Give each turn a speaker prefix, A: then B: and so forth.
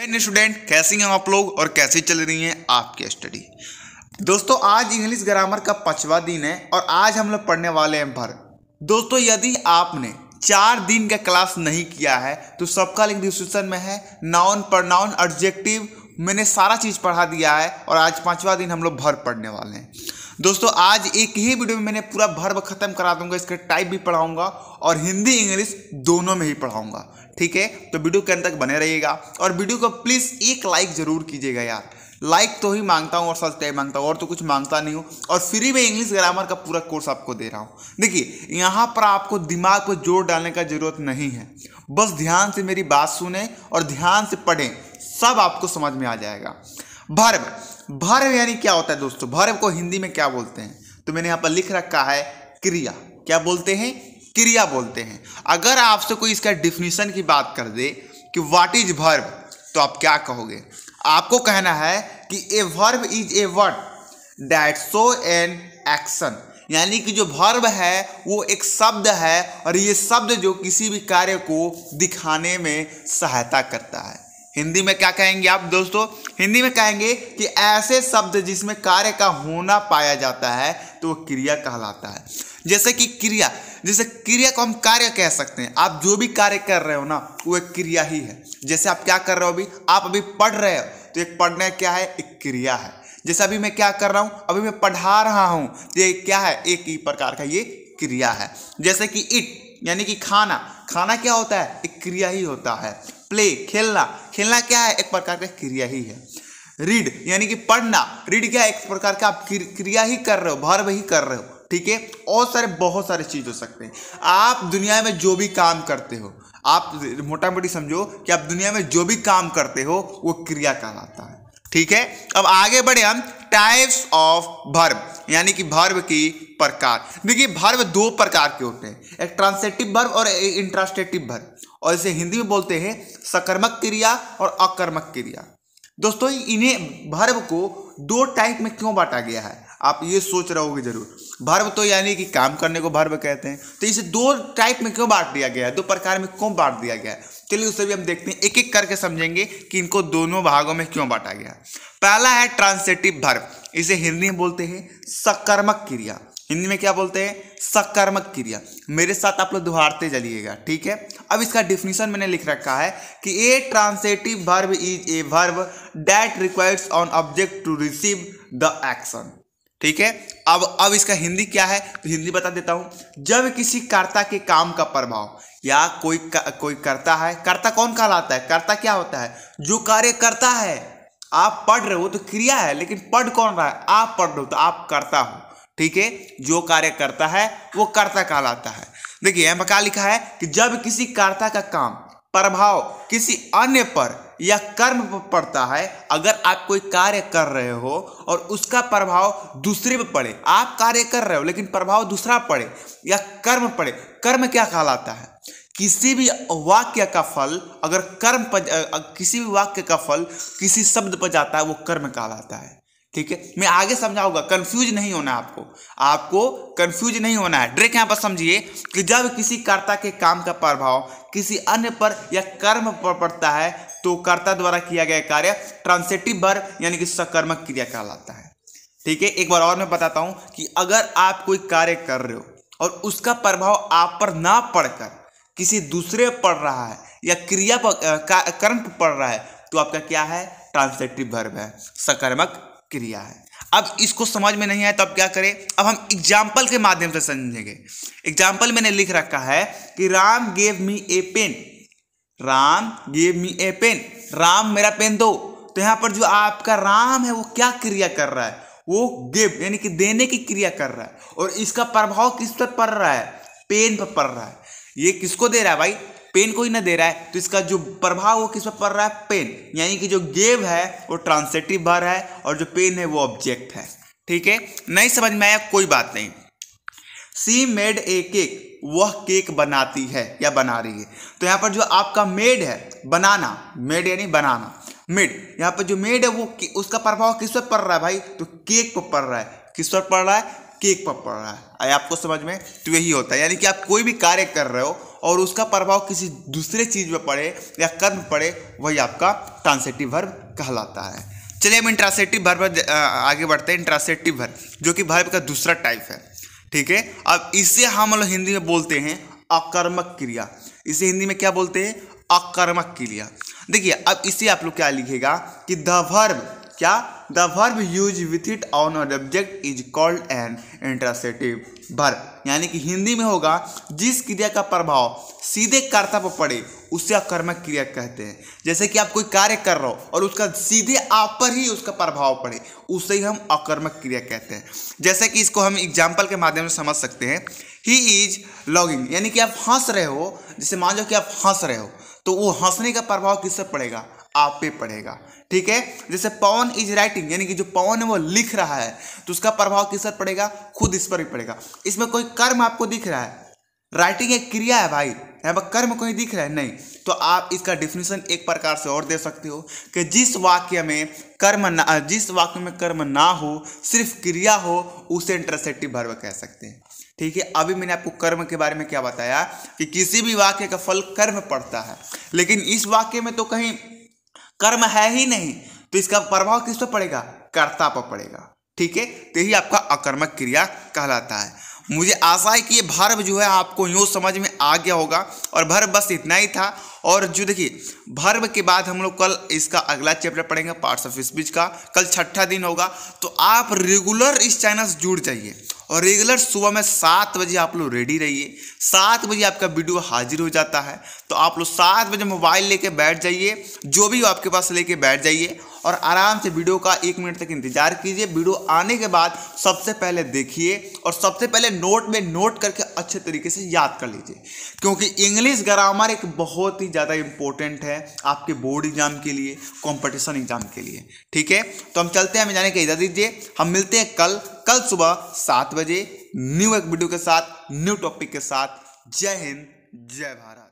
A: Student कैसे हैं आप लोग और कैसे चल रही है आपकी स्टडी। दोस्तों आज इंग्लिश ग्रामर का 5वां दिन है और आज हम लोग पढ़ने वाले हैं भर। दोस्तों यदि आपने 4 दिन का क्लास नहीं किया है तो सबका लिंक डिस्क्रिप्शन में है। नाउन प्रोनाउन एडजेक्टिव मैंने सारा चीज़ पढ़ा दिया है और आज 5वां दिन हम लोग भर पढ़ने वाले हैं। दोस्तों आज एक ही वीडियो में मैंने पूरा वर्ब खत्म करा दूंगा, इसके टाइप भी पढ़ाऊंगा और हिंदी इंग्लिश दोनों में ही पढ़ाऊंगा। ठीक है, तो वीडियो के अंत तक बने रहिएगा और वीडियो को प्लीज़ एक लाइक जरूर कीजिएगा यार। लाइक तो ही मांगता हूँ और सब्सक्राइब मांगता हूँ और तो कुछ मांगता नहीं हूँ। और फ्री में इंग्लिश ग्रामर का पूरा कोर्स आपको दे रहा हूँ। देखिए यहाँ पर आपको दिमाग पर जोर डालने का जरूरत नहीं है, बस ध्यान से मेरी बात सुने और ध्यान से पढ़ें, सब आपको समझ में आ जाएगा। भर्व यानी क्या होता है दोस्तों? भर्व को हिंदी में क्या बोलते हैं? तो मैंने यहाँ पर लिख रखा है क्रिया। क्या बोलते हैं? क्रिया बोलते हैं। अगर आपसे कोई इसका डिफिनीशन की बात कर दे कि व्हाट इज वर्ब, तो आप क्या कहोगे? आपको कहना है कि a verb is a word that show an action, यानी कि जो वर्ब है वो एक शब्द है और ये शब्द जो किसी भी कार्य को दिखाने में सहायता करता है। हिंदी में क्या कहेंगे आप दोस्तों? हिंदी में कहेंगे कि ऐसे शब्द जिसमें कार्य का होना पाया जाता है तो वो क्रिया कहलाता है। जैसे कि क्रिया, जैसे क्रिया को हम कार्य कह सकते हैं। आप जो भी कार्य कर रहे हो ना वो एक क्रिया ही है। जैसे आप क्या कर रहे हो, आप अभी पढ़ रहे हो तो एक पढ़ना क्या है? एक क्रिया है। जैसे अभी मैं क्या कर रहा हूँ, अभी मैं पढ़ा रहा हूँ, तो ये क्या है? एक ही प्रकार का ये क्रिया है। जैसे कि इट यानी कि खाना, खाना क्या होता है? एक क्रिया ही होता है। प्ले खेलना, खेलना क्या है? एक प्रकार का क्रिया ही है। रीड यानी कि पढ़ना, रीड क्या है? एक प्रकार का आप क्रिया ही कर रहे हो, वर्ब ही कर रहे हो। ठीक है, और बहुत सारे चीज हो सकते हैं। आप दुनिया में जो भी काम करते हो, आप मोटा मोटी समझो कि आप दुनिया में जो भी काम करते हो वो क्रिया कहलाता है। ठीक है, अब आगे बढ़े हम टाइप्स ऑफ वर्ब यानी कि वर्ब की प्रकार। देखिए वर्ब 2 प्रकार के होते हैं, एक ट्रांसिटिव वर्ब और एक इंट्रांसिटिव वर्ब, और इसे हिंदी में बोलते हैं सकर्मक क्रिया और अकर्मक क्रिया। दोस्तों इन्हें वर्ब को 2 टाइप में क्यों बांटा गया है, आप ये सोच रहे होगे जरूर। वर्ब तो यानी कि काम करने को वर्ब कहते हैं, तो इसे 2 टाइप में क्यों बांट दिया गया है, 2 प्रकार में क्यों बांट दिया गया है? चलिए उसे भी हम देखते हैं, एक एक करके समझेंगे कि इनको दोनों भागों में क्यों बांटा गया। पहला है ट्रांसिटिव वर्ब, इसे हिंदी में बोलते हैं सकर्मक क्रिया। हिंदी में क्या बोलते हैं? सकर्मक क्रिया। मेरे साथ आप लोग दोहराते चलिएगा। ठीक है, अब इसका डिफिनीशन मैंने लिख रखा है कि a transitive verb is a verb that requires an object to receive the action. ठीक है, अब इसका हिंदी क्या है तो हिंदी बता देता हूं। जब किसी कर्ता के काम का प्रभाव या कोई करता है, कर्ता कौन कहलाता है? कर्ता क्या होता है? जो कार्य करता है। आप पढ़ रहे हो तो क्रिया है, लेकिन पढ़ कौन रहा है? आप पढ़ रहे हो तो आप करता हो। ठीक है, जो कार्य करता है वो कर्ता कहलाता है। देखिए यहाँ पर क्या लिखा है कि जब किसी कर्ता का काम प्रभाव किसी अन्य पर या कर्म पर पड़ता है। अगर आप कोई कार्य कर रहे हो और उसका प्रभाव दूसरे पर पड़े, आप कार्य कर रहे हो लेकिन प्रभाव दूसरा पड़े या कर्म पड़े, कर्म क्या कहलाता है? किसी भी वाक्य का फल अगर किसी भी वाक्य का फल किसी शब्द पर जाता है वो कर्म कहलाता है। ठीक है, मैं आगे समझाऊंगा, कंफ्यूज नहीं होना है आपको कंफ्यूज नहीं होना है। डायरेक्ट यहाँ पर समझिए कि जब किसी कर्ता के काम का प्रभाव किसी अन्य पर या कर्म पर पड़ता है तो कर्ता द्वारा किया गया कार्य ट्रांसिटिव वर्ब यानी कि सकर्मक क्रिया कहलाता है। ठीक है, एक बार और मैं बताता हूं कि अगर आप कोई कार्य कर रहे हो और उसका प्रभाव आप पर ना पड़कर किसी दूसरे पर पड़ रहा है या क्रिया पर कर्म पर पड़ रहा है तो आपका क्या है? ट्रांसिटिव वर्ब है, सकर्मक क्रिया है। अब इसको समझ में नहीं आया तो अब क्या करें? अब हम एग्जाम्पल के माध्यम से समझेंगे। एग्जाम्पल मैंने लिख रखा है कि राम गेव मी ए पेन, राम गेव मी ए पेन, राम मेरा पेन दो। तो यहाँ पर जो आपका राम है वो क्या क्रिया कर रहा है? वो गिव यानी कि देने की क्रिया कर रहा है और इसका प्रभाव किस पर पड़ रहा है? पेन पर पड़ रहा है। ये किसको दे रहा है भाई? पेन को ही ना दे रहा है, तो इसका जो प्रभाव वो किस पर पड़ रहा है? पेन, यानी कि जो गेव है वो ट्रांसिटिव वर्ब है और जो पेन है वो ऑब्जेक्ट है। ठीक है, नहीं समझ में आया कोई बात नहीं। सी मेड ए केक, वह केक बनाती है या बना रही है। तो यहाँ पर जो आपका मेड है, बनाना, मेड यानी बनाना, मेड, यहाँ पर जो मेड है वो उसका प्रभाव किस पर पड़ रहा है भाई? तो केक पर पड़ रहा है। किस पर पड़ रहा है? केक पर पड़ रहा है। आए आपको समझ में? तो यही होता है, यानी कि आप कोई भी कार्य कर रहे हो और उसका प्रभाव किसी दूसरे चीज में पड़े या कर्म पड़े, वही आपका ट्रांसिटिव वर्ब कहलाता है। चलिए हम इंट्रांसिटिव वर्ब आगे बढ़ते हैं। इंट्रांसिटिव वर्ब जो कि वर्ब का दूसरा टाइप है, ठीक है। अब इसे हम लोग हिंदी में बोलते हैं अकर्मक क्रिया। इसे हिंदी में क्या बोलते हैं? अकर्मक क्रिया। देखिए अब इसे आप लोग क्या लिखेगा कि द वर्ब, क्या? The verb use with it on an object is called an intransitive verb. यानी कि हिंदी में होगा जिस क्रिया का प्रभाव सीधे कर्ता पर पड़े उसे अकर्मक क्रिया कहते हैं। जैसे कि आप कोई कार्य कर रहे हो और उसका सीधे आप पर ही उसका प्रभाव पड़े, उसे ही हम अकर्मक क्रिया कहते हैं। जैसे कि इसको हम एग्जाम्पल के माध्यम से समझ सकते हैं। ही इज लॉगिंग, यानी कि आप हंस रहे हो, जैसे मान लो कि आप हंस रहे हो तो वो हंसने का प्रभाव किससे पड़ेगा? आप पे पड़ेगा, ठीक है। जैसे पवन इज राइटिंग, यानी कि जो पवन है वो लिख रहा है तो उसका प्रभाव किस पर पड़ेगा? खुद इस पर ही पड़ेगा। इसमें कोई कर्म आपको दिख रहा है? राइटिंग एक क्रिया है भाई, यहाँ पर कर्म कोई दिख रहा है? नहीं। तो आप इसका डिफिनेशन एक प्रकार से और दे सकते हो कि जिस वाक्य में कर्म ना हो, सिर्फ क्रिया हो, उसे इंट्रांसिटिव वर्ब कह सकते हैं, ठीक है। अभी मैंने आपको कर्म के बारे में क्या बताया कि किसी भी वाक्य का फल कर्म पड़ता है, लेकिन इस वाक्य में तो कहीं कर्म है ही नहीं, तो इसका प्रभाव किस पर पड़ेगा? कर्ता पर पड़ेगा, ठीक है। तो यही आपका अकर्मक क्रिया कहलाता है। मुझे आशा है कि ये वर्ब जो है आपको यूँ समझ में आ गया होगा। और वर्ब बस इतना ही था। और जो देखिए वर्ब के बाद हम लोग कल इसका अगला चैप्टर पढ़ेंगे पार्ट्स ऑफ स्पीच का। कल छठा दिन होगा, तो आप रेगुलर इस चैनल से जुड़ जाइए और रेगुलर सुबह में 7 बजे आप लोग रेडी रहिए। 7 बजे आपका वीडियो हाजिर हो जाता है, तो आप लोग 7 बजे मोबाइल लेके बैठ जाइए, जो भी हो आपके पास लेके बैठ जाइए और आराम से वीडियो का 1 मिनट तक इंतजार कीजिए। वीडियो आने के बाद सबसे पहले देखिए और सबसे पहले नोट में नोट करके अच्छे तरीके से याद कर लीजिए, क्योंकि इंग्लिश ग्रामर एक बहुत ही ज़्यादा इंपॉर्टेंट है आपके बोर्ड एग्जाम के लिए, कंपटीशन एग्जाम के लिए, ठीक है। तो हम चलते हैं, हमें जाने की इजाज़त दीजिए। हम मिलते हैं कल सुबह 7 बजे न्यू एक वीडियो के साथ, न्यू टॉपिक के साथ। जय हिंद, जय भारत।